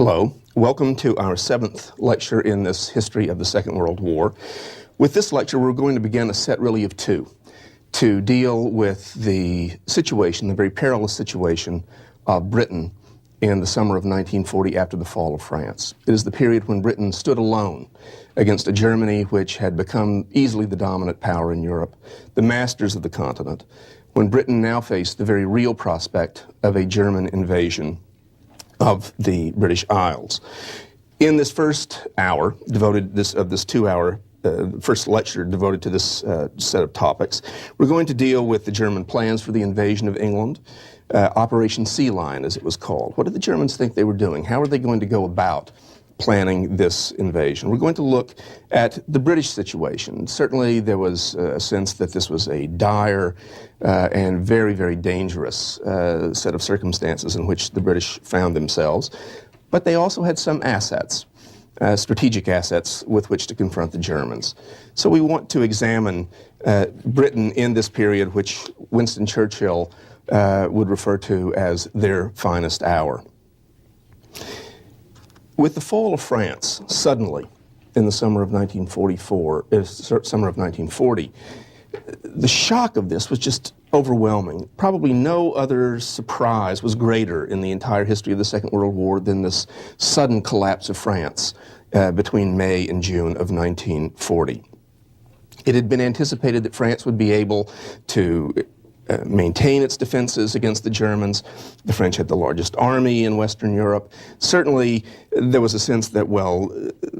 Hello, welcome to our 7th lecture in this history of the Second World War. With this lecture, we're going to begin a set really of two to deal with the situation, the very perilous situation of Britain in the summer of 1940 after the fall of France. It is the period when Britain stood alone against a Germany which had become easily the dominant power in Europe, the masters of the continent, when Britain now faced the very real prospect of a German invasion of the British Isles. In this first hour, this 2-hour first lecture devoted to this set of topics, we're going to deal with the German plans for the invasion of England, Operation Sea Lion, as it was called. What did the Germans think they were doing? How are they going to go about planning this invasion? We're going to look at the British situation. Certainly there was a sense that this was a dire and very, very dangerous set of circumstances in which the British found themselves, but they also had some assets, strategic assets with which to confront the Germans. So we want to examine Britain in this period, which Winston Churchill would refer to as their finest hour. With the fall of France, suddenly, in the summer of 1940, the shock of this was just overwhelming. Probably no other surprise was greater in the entire history of the Second World War than this sudden collapse of France between May and June of 1940. It had been anticipated that France would be able to maintain its defenses against the Germans. The French had the largest army in Western Europe. Certainly, there was a sense that, well,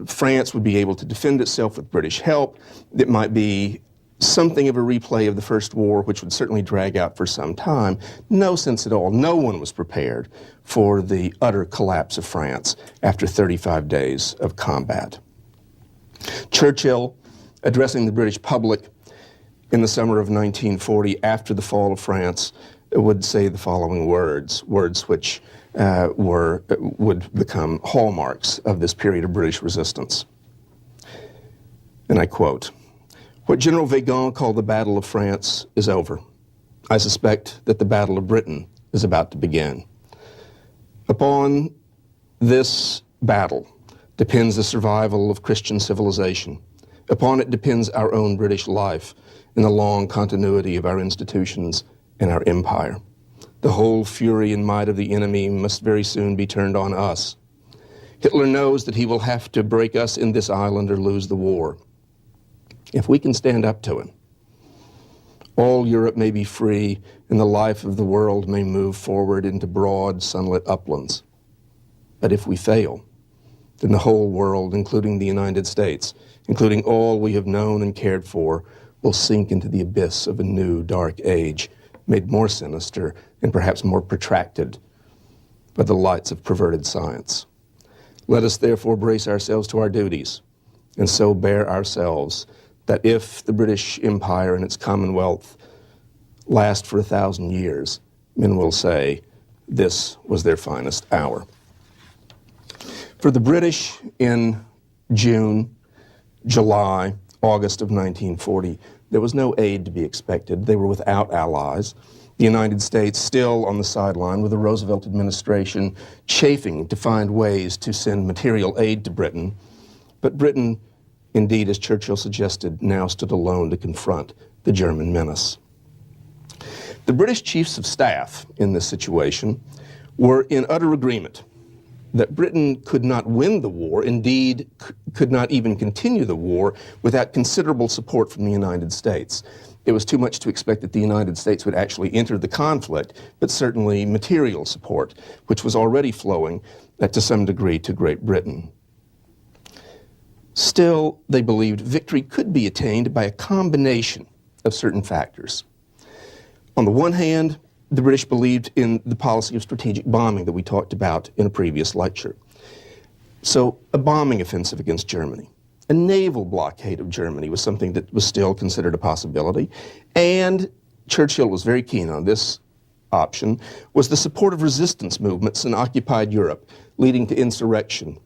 France would be able to defend itself with British help. It might be something of a replay of the First War, which would certainly drag out for some time. No sense at all. No one was prepared for the utter collapse of France after 35 days of combat. Churchill, addressing the British public in the summer of 1940, after the fall of France, would say the following words which would become hallmarks of this period of British resistance. And I quote, "What General Weygand called the Battle of France is over. I suspect that the Battle of Britain is about to begin. Upon this battle depends the survival of Christian civilization. Upon it depends our own British life and the long continuity of our institutions and our empire. The whole fury and might of the enemy must very soon be turned on us. Hitler knows that he will have to break us in this island or lose the war. If we can stand up to him, all Europe may be free and the life of the world may move forward into broad, sunlit uplands. But if we fail, then the whole world, including the United States, including all we have known and cared for, will sink into the abyss of a new dark age, made more sinister and perhaps more protracted by the lights of perverted science. Let us therefore brace ourselves to our duties, and so bear ourselves that if the British Empire and its Commonwealth last for 1,000 years, men will say this was their finest hour." For the British in June, July, August of 1940, there was no aid to be expected. They were without allies. The United States still on the sideline with the Roosevelt administration chafing to find ways to send material aid to Britain. But Britain, indeed, as Churchill suggested, now stood alone to confront the German menace. The British chiefs of staff in this situation were in utter agreement that Britain could not win the war, indeed could not even continue the war without considerable support from the United States. It was too much to expect that the United States would actually enter the conflict, but certainly material support, which was already flowing to some degree to Great Britain. Still, they believed victory could be attained by a combination of certain factors. On the one hand, the British believed in the policy of strategic bombing that we talked about in a previous lecture. So a bombing offensive against Germany. A naval blockade of Germany was something that was still considered a possibility. And Churchill was very keen on this option, was the support of resistance movements in occupied Europe, leading to insurrection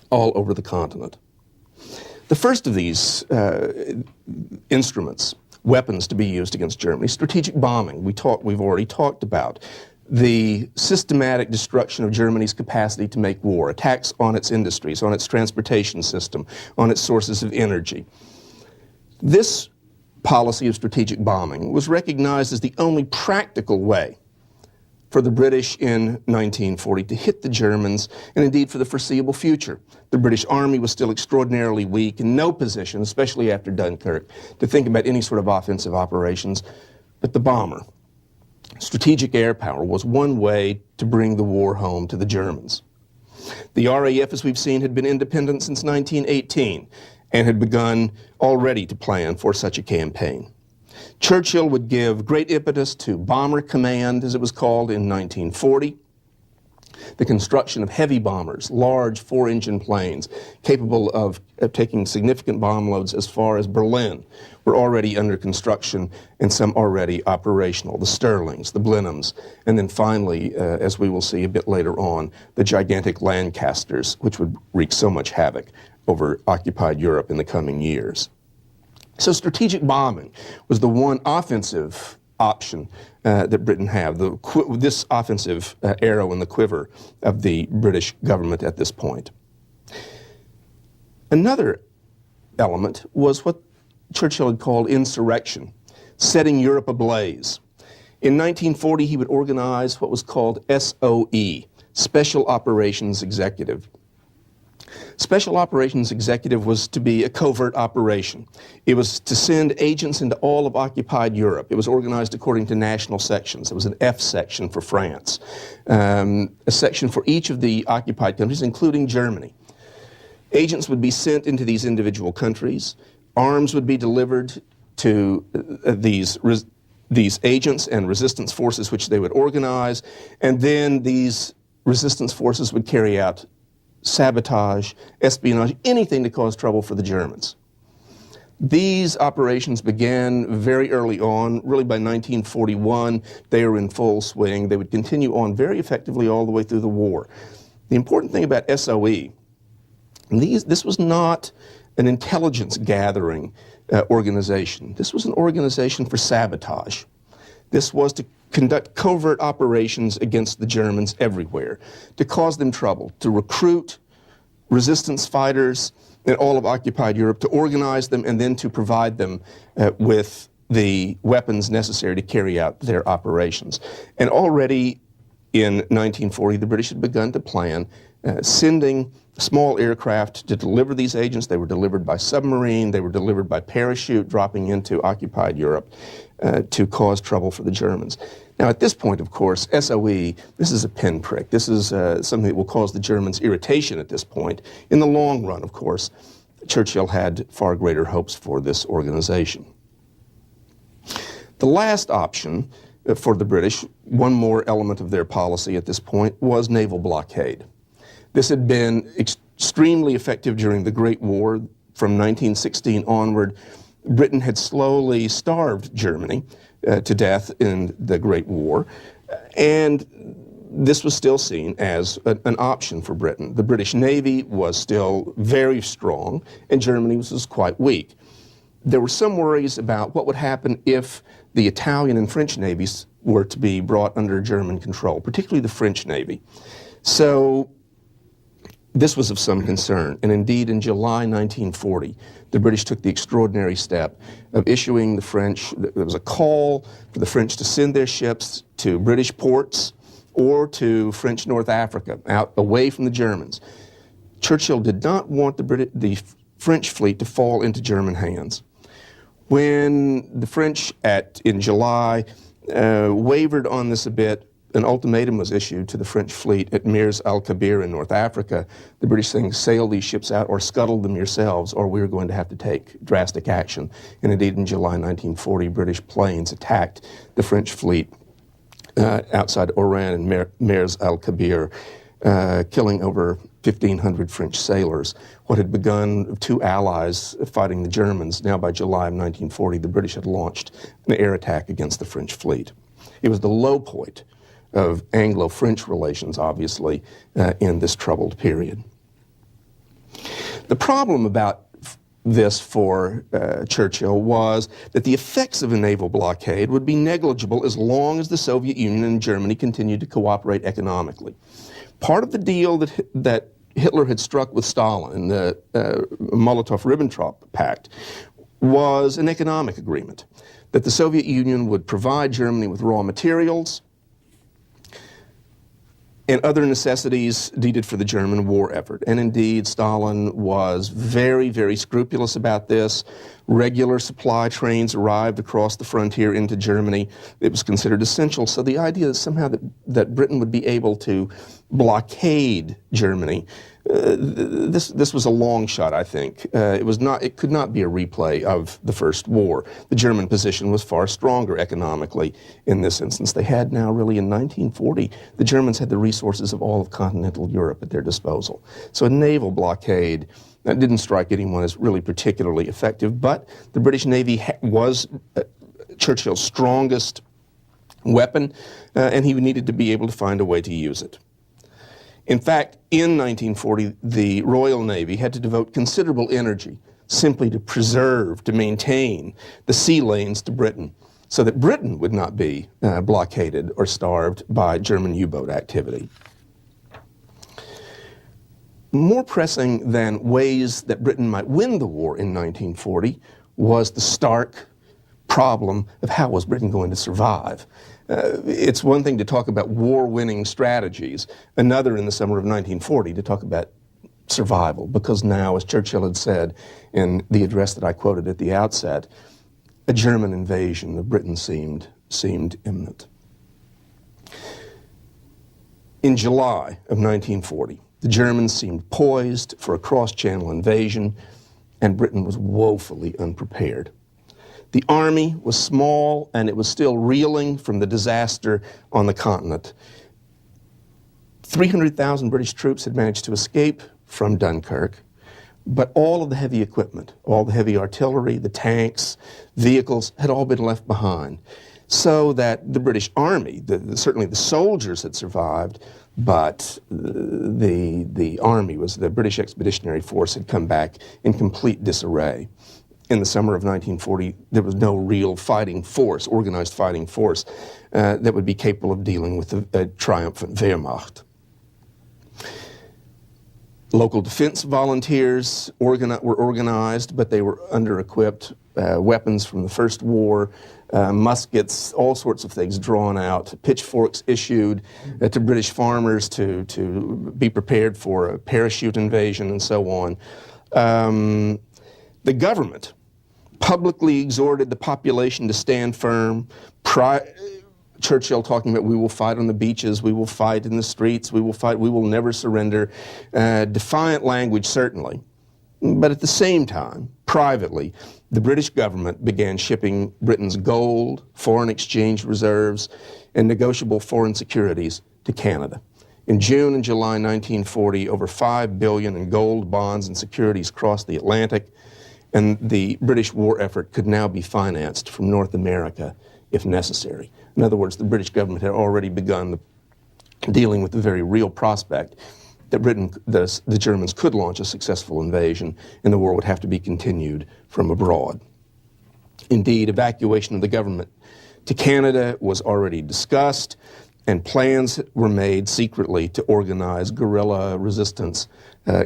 all over the continent. The first of these instruments, weapons to be used against Germany, strategic bombing, we've already talked about. the systematic destruction of Germany's capacity to make war, attacks on its industries, on its transportation system, on its sources of energy. This policy of strategic bombing was recognized as the only practical way for the British in 1940 to hit the Germans, and indeed for the foreseeable future. The British Army was still extraordinarily weak, in no position, especially after Dunkirk, to think about any sort of offensive operations. But the bomber, strategic air power, was one way to bring the war home to the Germans. The RAF, as we've seen, had been independent since 1918 and had begun already to plan for such a campaign. Churchill would give great impetus to Bomber Command, as it was called, in 1940. The construction of heavy bombers, large four-engine planes capable of taking significant bomb loads as far as Berlin, were already under construction and some already operational. The Stirlings, the Blenheims, and then finally, as we will see a bit later on, the gigantic Lancasters, which would wreak so much havoc over occupied Europe in the coming years. So strategic bombing was the one offensive option that Britain had, this offensive arrow in the quiver of the British government at this point. Another element was what Churchill had called insurrection, setting Europe ablaze. In 1940, he would organize what was called SOE, Special Operations Executive. Special Operations Executive was to be a covert operation. It was to send agents into all of occupied Europe. It was organized according to national sections. There was an F section for France, a section for each of the occupied countries, including Germany. Agents would be sent into these individual countries. Arms would be delivered to these agents and resistance forces which they would organize, and then these resistance forces would carry out sabotage, espionage, anything to cause trouble for the Germans. These operations began very early on, really by 1941. They were in full swing. They would continue on very effectively all the way through the war. The important thing about SOE, this was not an intelligence gathering organization. This was an organization for sabotage. This was to conduct covert operations against the Germans everywhere, to cause them trouble, to recruit resistance fighters in all of occupied Europe, to organize them, and then to provide them with the weapons necessary to carry out their operations. And already in 1940, the British had begun to plan sending small aircraft to deliver these agents. They were delivered by submarine, they were delivered by parachute, dropping into occupied Europe to cause trouble for the Germans. Now, at this point, of course, SOE, this is a pinprick. This is something that will cause the Germans irritation at this point. In the long run, of course, Churchill had far greater hopes for this organization. The last option for the British, one more element of their policy at this point, was naval blockade. This had been extremely effective during the Great War. From 1916 onward, Britain had slowly starved Germany to death in the Great War, and this was still seen as an option for Britain. The British Navy was still very strong, and Germany was quite weak. There were some worries about what would happen if the Italian and French navies were to be brought under German control, particularly the French Navy. So this was of some concern, and indeed in July 1940, the British took the extraordinary step of issuing the French, there was a call for the French to send their ships to British ports or to French North Africa, out away from the Germans. Churchill did not want the French fleet to fall into German hands. When the French in July wavered on this a bit, an ultimatum was issued to the French fleet at Mirs al-Kabir in North Africa. The British saying, sail these ships out or scuttle them yourselves, or we're going to have to take drastic action. And indeed, in July 1940, British planes attacked the French fleet outside Oran and Mirs al-Kabir, killing over 1,500 French sailors. What had begun two allies fighting the Germans, now by July of 1940, the British had launched an air attack against the French fleet. It was the low point of Anglo-French relations, obviously, in this troubled period. The problem about this for Churchill was that the effects of a naval blockade would be negligible as long as the Soviet Union and Germany continued to cooperate economically. Part of the deal that Hitler had struck with Stalin, the Molotov-Ribbentrop Pact, was an economic agreement, that the Soviet Union would provide Germany with raw materials and other necessities needed for the German war effort. And indeed, Stalin was very, very scrupulous about this. Regular supply trains arrived across the frontier into Germany. It was considered essential. So the idea that somehow that Britain would be able to blockade Germany, this was a long shot, I think. It could not be a replay of the First War. The German position was far stronger economically in this instance. They had now really in 1940, the Germans had the resources of all of continental Europe at their disposal. So a naval blockade that didn't strike anyone as really particularly effective, but the British Navy was Churchill's strongest weapon, and he needed to be able to find a way to use it. In fact, in 1940, the Royal Navy had to devote considerable energy simply to preserve, to maintain the sea lanes to Britain, so that Britain would not be blockaded or starved by German U-boat activity. More pressing than ways that Britain might win the war in 1940 was the stark problem of how was Britain going to survive. It's one thing to talk about war-winning strategies, another in the summer of 1940 to talk about survival, because now, as Churchill had said in the address that I quoted at the outset, a German invasion of Britain seemed imminent. In July of 1940, the Germans seemed poised for a cross-channel invasion, and Britain was woefully unprepared. The army was small, and it was still reeling from the disaster on the continent. 300,000 British troops had managed to escape from Dunkirk, but all of the heavy equipment, all the heavy artillery, the tanks, vehicles, had all been left behind. So that the British army, certainly the soldiers had survived, but the army, the British Expeditionary Force, had come back in complete disarray. In the summer of 1940, there was no real fighting force, organized fighting force, that would be capable of dealing with a triumphant Wehrmacht. Local defense volunteers were organized, but they were under-equipped. Weapons from the First War, muskets, all sorts of things drawn out, pitchforks issued to British farmers to be prepared for a parachute invasion and so on. The government publicly exhorted the population to stand firm. Churchill talking about, we will fight on the beaches, we will fight in the streets, we will fight, we will never surrender. Defiant language, certainly. But at the same time, privately, the British government began shipping Britain's gold, foreign exchange reserves, and negotiable foreign securities to Canada. In June and July 1940, over $5 billion in gold, bonds, and securities crossed the Atlantic, and the British war effort could now be financed from North America if necessary. In other words, the British government had already begun dealing with the very real prospect that the Germans could launch a successful invasion, and the war would have to be continued from abroad. Indeed, evacuation of the government to Canada was already discussed, and plans were made secretly to organize guerrilla resistance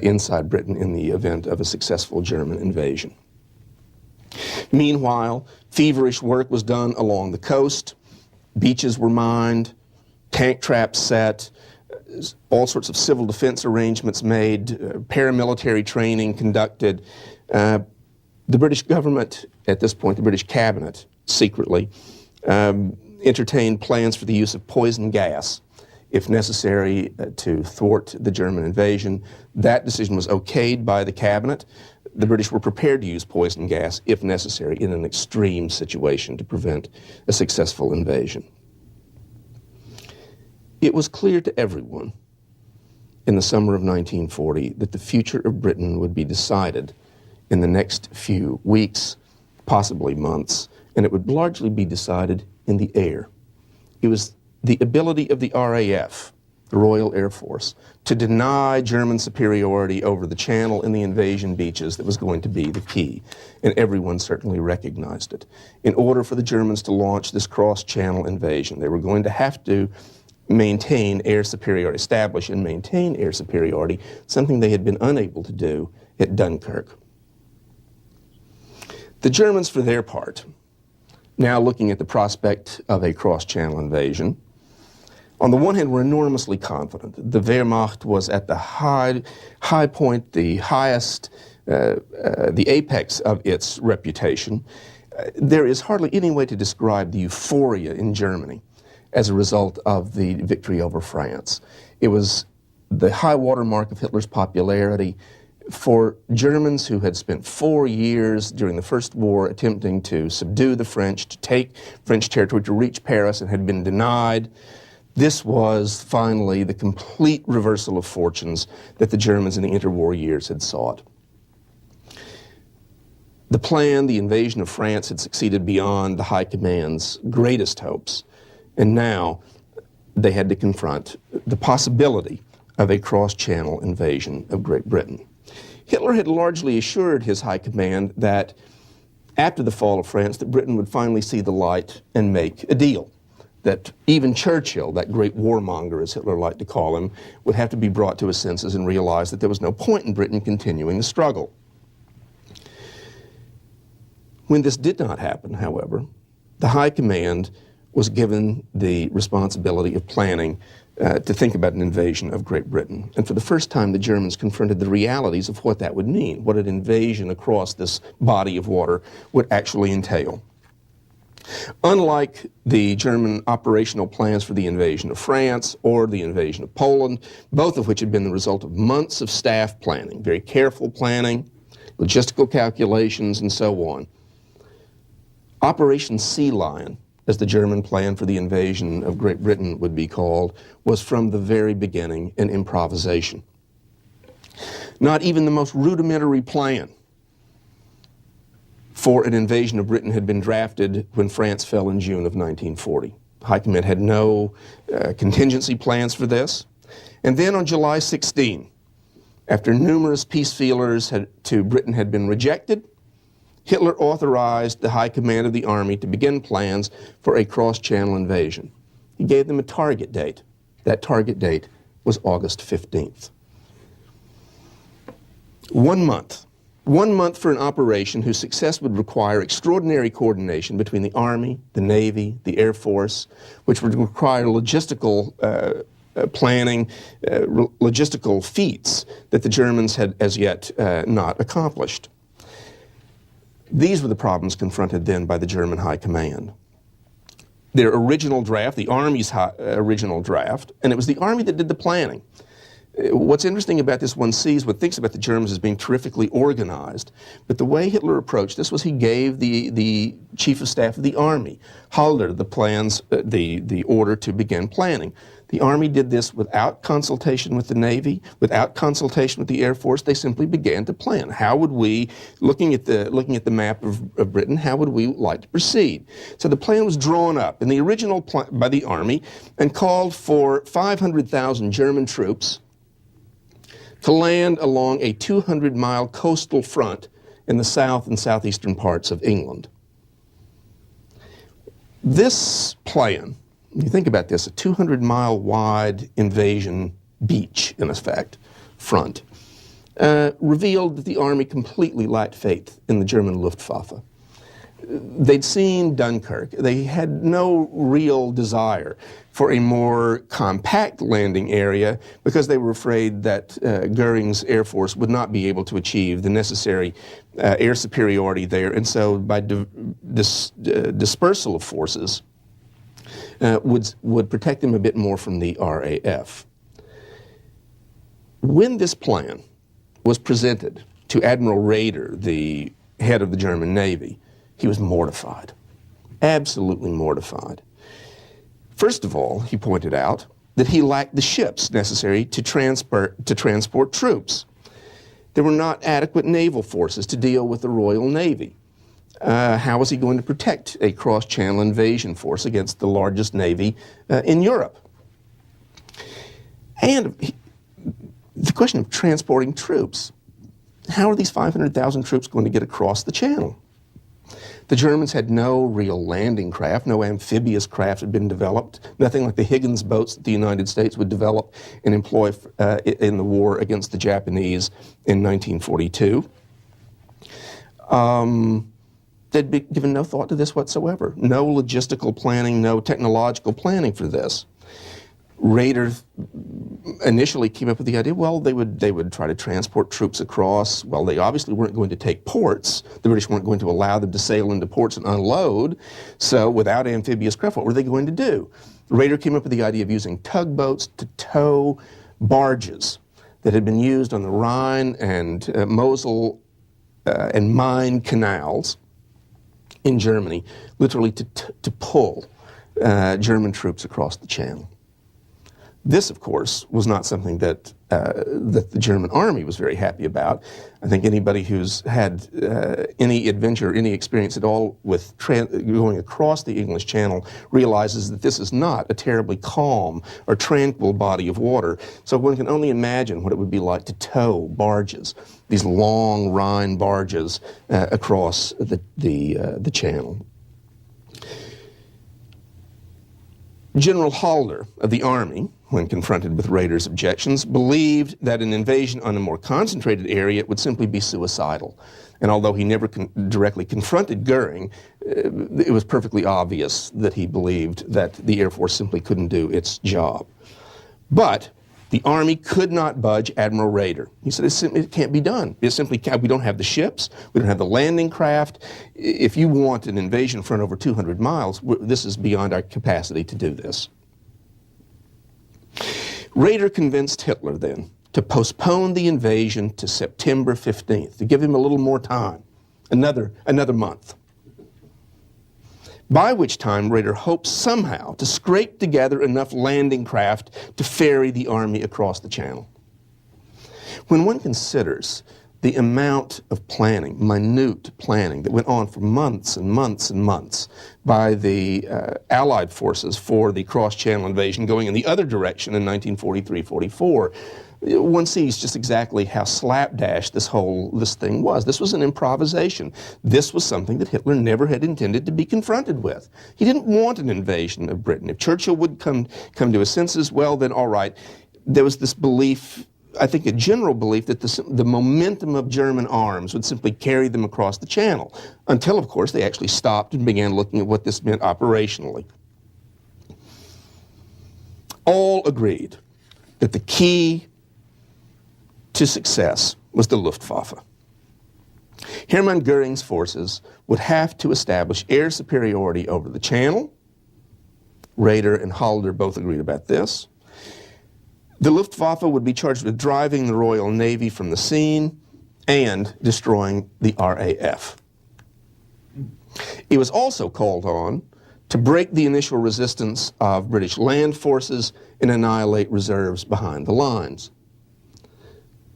inside Britain in the event of a successful German invasion. Meanwhile, feverish work was done along the coast. Beaches were mined, tank traps set, all sorts of civil defense arrangements made, paramilitary training conducted. The British government, at this point, the British cabinet, secretly, entertained plans for the use of poison gas, if necessary, to thwart the German invasion. That decision was okayed by the cabinet. The British were prepared to use poison gas, if necessary, in an extreme situation to prevent a successful invasion. It was clear to everyone in the summer of 1940 that the future of Britain would be decided in the next few weeks, possibly months, and it would largely be decided in the air. It was the ability of the RAF, the Royal Air Force, to deny German superiority over the Channel and the invasion beaches that was going to be the key. And everyone certainly recognized it. In order for the Germans to launch this cross-Channel invasion, they were going to have to maintain air superiority, establish and maintain air superiority, something they had been unable to do at Dunkirk. The Germans, for their part, now looking at the prospect of a cross-Channel invasion, on the one hand, were enormously confident. The Wehrmacht was at the high point, the highest, the apex of its reputation. There is hardly any way to describe the euphoria in Germany as a result of the victory over France. It was the high watermark of Hitler's popularity. For Germans who had spent 4 years during the First War attempting to subdue the French, to take French territory, to reach Paris, and had been denied, this was finally the complete reversal of fortunes that the Germans in the interwar years had sought. The plan, the invasion of France, had succeeded beyond the High Command's greatest hopes, and now they had to confront the possibility of a cross-Channel invasion of Great Britain. Hitler had largely assured his High Command that after the fall of France, that Britain would finally see the light and make a deal. That even Churchill, that great warmonger, as Hitler liked to call him, would have to be brought to his senses and realize that there was no point in Britain continuing the struggle. When this did not happen, however, the High Command was given the responsibility of planning to think about an invasion of Great Britain. And for the first time, the Germans confronted the realities of what that would mean, what an invasion across this body of water would actually entail. Unlike the German operational plans for the invasion of France or the invasion of Poland, both of which had been the result of months of staff planning, very careful planning, logistical calculations, and so on, Operation Sea Lion, as the German plan for the invasion of Great Britain would be called, was from the very beginning an improvisation. Not even the most rudimentary plan for an invasion of Britain had been drafted when France fell in June of 1940. High Command had no contingency plans for this. And then on July 16, after numerous peace feelers to Britain had been rejected, Hitler authorized the High Command of the Army to begin plans for a cross-Channel invasion. He gave them a target date. That target date was August 15th. 1 month. 1 month for an operation whose success would require extraordinary coordination between the Army, the Navy, the Air Force, which would require logistical planning, logistical feats that the Germans had as yet not accomplished. These were the problems confronted then by the German High Command. Their original draft, the Army's original draft, and it was the Army that did the planning. What's interesting about this, one thinks about the Germans as being terrifically organized, but the way Hitler approached this was he gave the Chief of Staff of the Army, Halder, the plans, the order to begin planning. The Army did this without consultation with the Navy, without consultation with the Air Force. They simply began to plan. How would we, looking at the map of Britain, how would we like to proceed? So the plan was drawn up in the original plan by the Army and called for 500,000 German troops to land along a 200-mile coastal front in the south and southeastern parts of England. This plan, you think about this, a 200-mile wide invasion beach, in effect, front, revealed that the Army completely lacked faith in the German Luftwaffe. They'd seen Dunkirk. They had no real desire for a more compact landing area because they were afraid that Goering's Air Force would not be able to achieve the necessary air superiority there. And so by dispersal of forces would protect them a bit more from the RAF. When this plan was presented to Admiral Raeder, the head of the German Navy, he was mortified, absolutely mortified. First of all, he pointed out that he lacked the ships necessary to transport troops. There were not adequate naval forces to deal with the Royal Navy. How was he going to protect a cross-channel invasion force against the largest navy in Europe? And the question of transporting troops. How are these 500,000 troops going to get across the channel? The Germans had no real landing craft, no amphibious craft had been developed, nothing like the Higgins boats that the United States would develop and employ in the war against the Japanese in 1942. They'd been given no thought to this whatsoever. No logistical planning, no technological planning for this. Raeder initially came up with the idea, well, they would try to transport troops across. Well, they obviously weren't going to take ports. The British weren't going to allow them to sail into ports and unload. So without amphibious craft, what were they going to do? Raeder came up with the idea of using tugboats to tow barges that had been used on the Rhine and Mosel and Main canals in Germany, literally to pull German troops across the channel. This, of course, was not something that the German army was very happy about. I think anybody who's had any adventure, any experience at all with going across the English Channel realizes that this is not a terribly calm or tranquil body of water. So one can only imagine what it would be like to tow barges, these long Rhine barges across the channel. General Halder of the Army, when confronted with Raeder's objections, believed that an invasion on a more concentrated area would simply be suicidal. And although he never directly confronted Goering, it was perfectly obvious that he believed that the Air Force simply couldn't do its job. But the Army could not budge Admiral Raeder. He said, it can't be done. It simply can't. We don't have the ships. We don't have the landing craft. If you want an invasion front over 200 miles, this is beyond our capacity to do this. Raeder convinced Hitler then to postpone the invasion to September 15th, to give him a little more time, another month. By which time Raeder hoped somehow to scrape together enough landing craft to ferry the army across the channel. When one considers the amount of planning, minute planning, that went on for months and months and months by the Allied forces for the cross-channel invasion going in the other direction in 1943-44, one sees just exactly how slapdash this thing was. This was an improvisation. This was something that Hitler never had intended to be confronted with. He didn't want an invasion of Britain. If Churchill would come to his senses, well, then all right. There was this belief, I think a general belief, that the momentum of German arms would simply carry them across the channel, until, of course, they actually stopped and began looking at what this meant operationally. All agreed that the key to success was the Luftwaffe. Hermann Goering's forces would have to establish air superiority over the channel. Raeder and Halder both agreed about this. The Luftwaffe would be charged with driving the Royal Navy from the scene and destroying the RAF. It was also called on to break the initial resistance of British land forces and annihilate reserves behind the lines.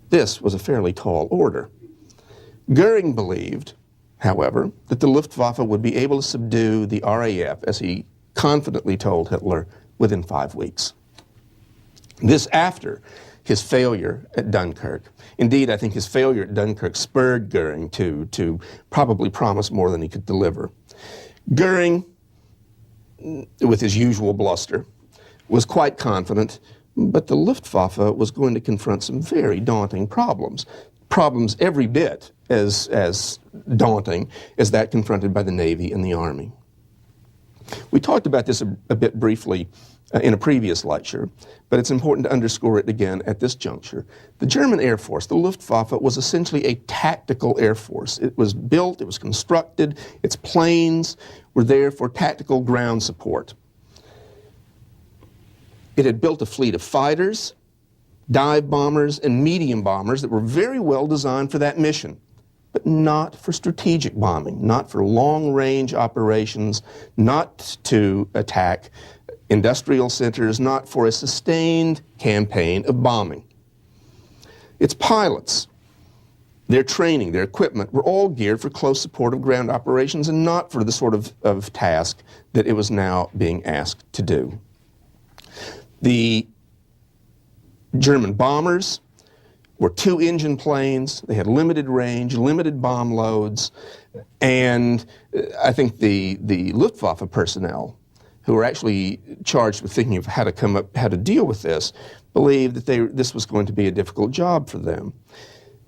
This was a fairly tall order. Goering believed, however, that the Luftwaffe would be able to subdue the RAF, as he confidently told Hitler, within 5 weeks. This after his failure at Dunkirk. Indeed, I think his failure at Dunkirk spurred Goering to probably promise more than he could deliver. Goering, with his usual bluster, was quite confident, but the Luftwaffe was going to confront some very daunting problems. Problems every bit as daunting as that confronted by the Navy and the Army. We talked about this a bit briefly in a previous lecture, but it's important to underscore it again at this juncture. The German Air Force, the Luftwaffe, was essentially a tactical air force. It was built, it was constructed, its planes were there for tactical ground support. It had built a fleet of fighters, dive bombers, and medium bombers that were very well designed for that mission, but not for strategic bombing, not for long-range operations, not to attack industrial centers, not for a sustained campaign of bombing. Its pilots, their training, their equipment were all geared for close support of ground operations and not for the sort of task that it was now being asked to do. The German bombers were two-engine planes. They had limited range, limited bomb loads, and I think the Luftwaffe personnel, who were actually charged with thinking of how to deal with this, believed that this was going to be a difficult job for them.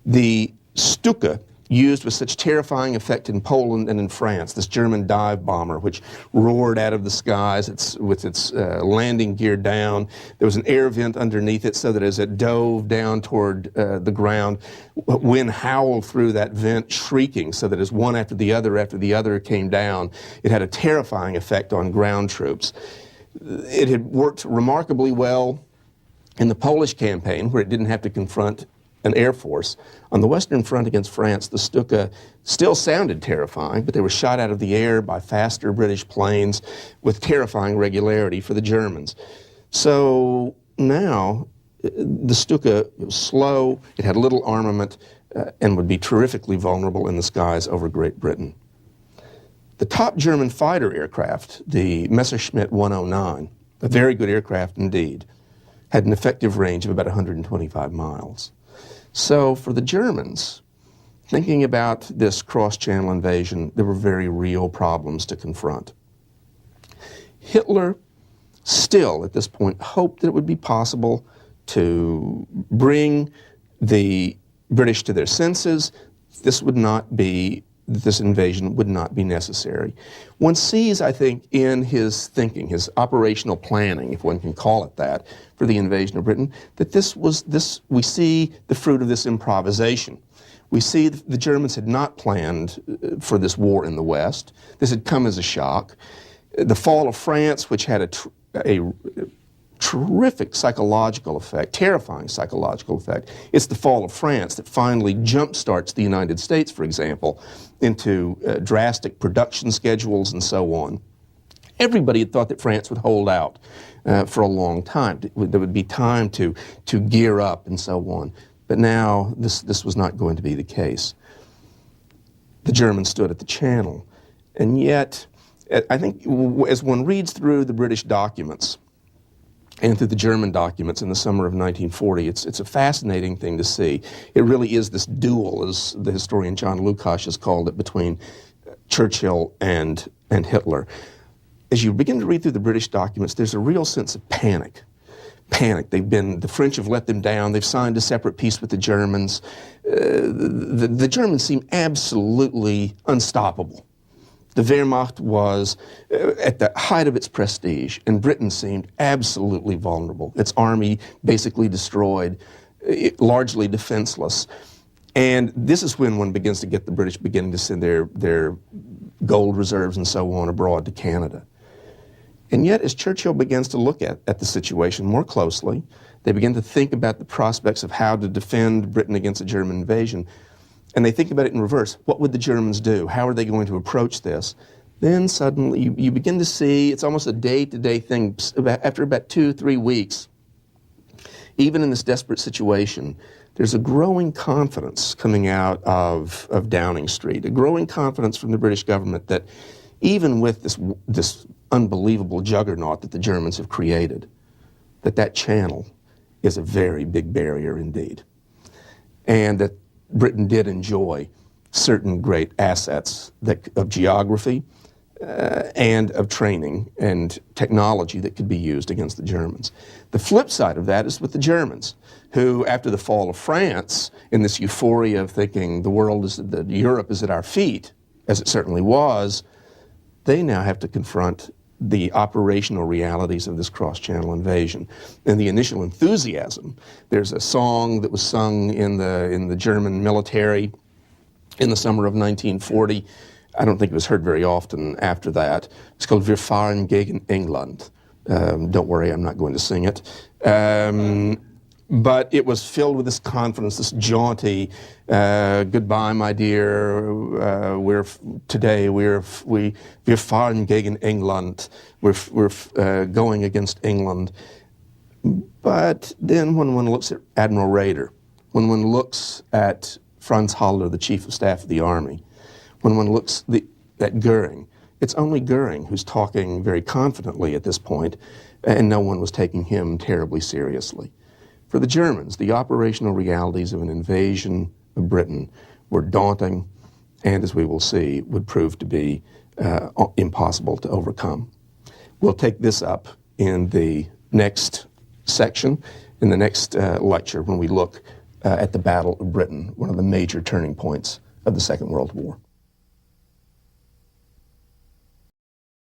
The Stuka, used with such terrifying effect in Poland and in France, this German dive bomber, which roared out of the skies with its landing gear down. There was an air vent underneath it so that as it dove down toward the ground, wind howled through that vent, shrieking, so that as one after the other came down, it had a terrifying effect on ground troops. It had worked remarkably well in the Polish campaign, where it didn't have to confront an air force. On the Western Front against France, the Stuka still sounded terrifying, but they were shot out of the air by faster British planes with terrifying regularity for the Germans. So now, the Stuka was slow, it had little armament, and would be terrifically vulnerable in the skies over Great Britain. The top German fighter aircraft, the Messerschmitt 109, a very good aircraft indeed, had an effective range of about 125 miles. So for the Germans, thinking about this cross-channel invasion, there were very real problems to confront. Hitler still, at this point, hoped that it would be possible to bring the British to their senses. This invasion would not be necessary. One sees, I think, in his thinking, his operational planning, if one can call it that, for the invasion of Britain, that we see the fruit of this improvisation. We see the Germans had not planned for this war in the West. This had come as a shock. The fall of France, which had a terrific psychological effect, terrifying psychological effect. It's the fall of France that finally jump-starts the United States, for example, into drastic production schedules and so on. Everybody had thought that France would hold out for a long time. There would be time to gear up and so on. But now this was not going to be the case. The Germans stood at the Channel. And yet, I think as one reads through the British documents, and through the German documents in the summer of 1940, it's a fascinating thing to see. It really is this duel, as the historian John Lukács has called it, between Churchill and Hitler. As you begin to read through the British documents, there's a real sense of panic. The French have let them down. They've signed a separate peace with the Germans. The Germans seem absolutely unstoppable. The Wehrmacht was at the height of its prestige, and Britain seemed absolutely vulnerable. Its army basically destroyed, largely defenseless. And this is when one begins to get the British beginning to send their gold reserves and so on abroad to Canada. And yet, as Churchill begins to look at the situation more closely, they begin to think about the prospects of how to defend Britain against a German invasion. And they think about it in reverse. What would the Germans do? How are they going to approach this? Then suddenly you begin to see, it's almost a day-to-day thing. After about 2-3 weeks, even in this desperate situation, there's a growing confidence coming out of Downing Street, a growing confidence from the British government that even with this unbelievable juggernaut that the Germans have created, that channel is a very big barrier indeed. And that Britain did enjoy certain great assets of geography and of training and technology that could be used against the Germans. The flip side of that is with the Germans, who, after the fall of France, in this euphoria of thinking Europe is at our feet, as it certainly was, they now have to confront the operational realities of this cross-channel invasion. And the initial enthusiasm, there's a song that was sung in the German military in the summer of 1940. I don't think it was heard very often after that. It's called Wir fahren gegen England. Don't worry, I'm not going to sing it. But it was filled with this confidence, this jaunty, goodbye, my dear, wir fahren gegen England, we're going against England. But then when one looks at Admiral Raeder, when one looks at Franz Halder, the Chief of Staff of the Army, when one looks at Goering, it's only Goering who's talking very confidently at this point, and no one was taking him terribly seriously. For the Germans, the operational realities of an invasion of Britain were daunting and, as we will see, would prove to be impossible to overcome. We'll take this up in the next section, in the next lecture, when we look at the Battle of Britain, one of the major turning points of the Second World War.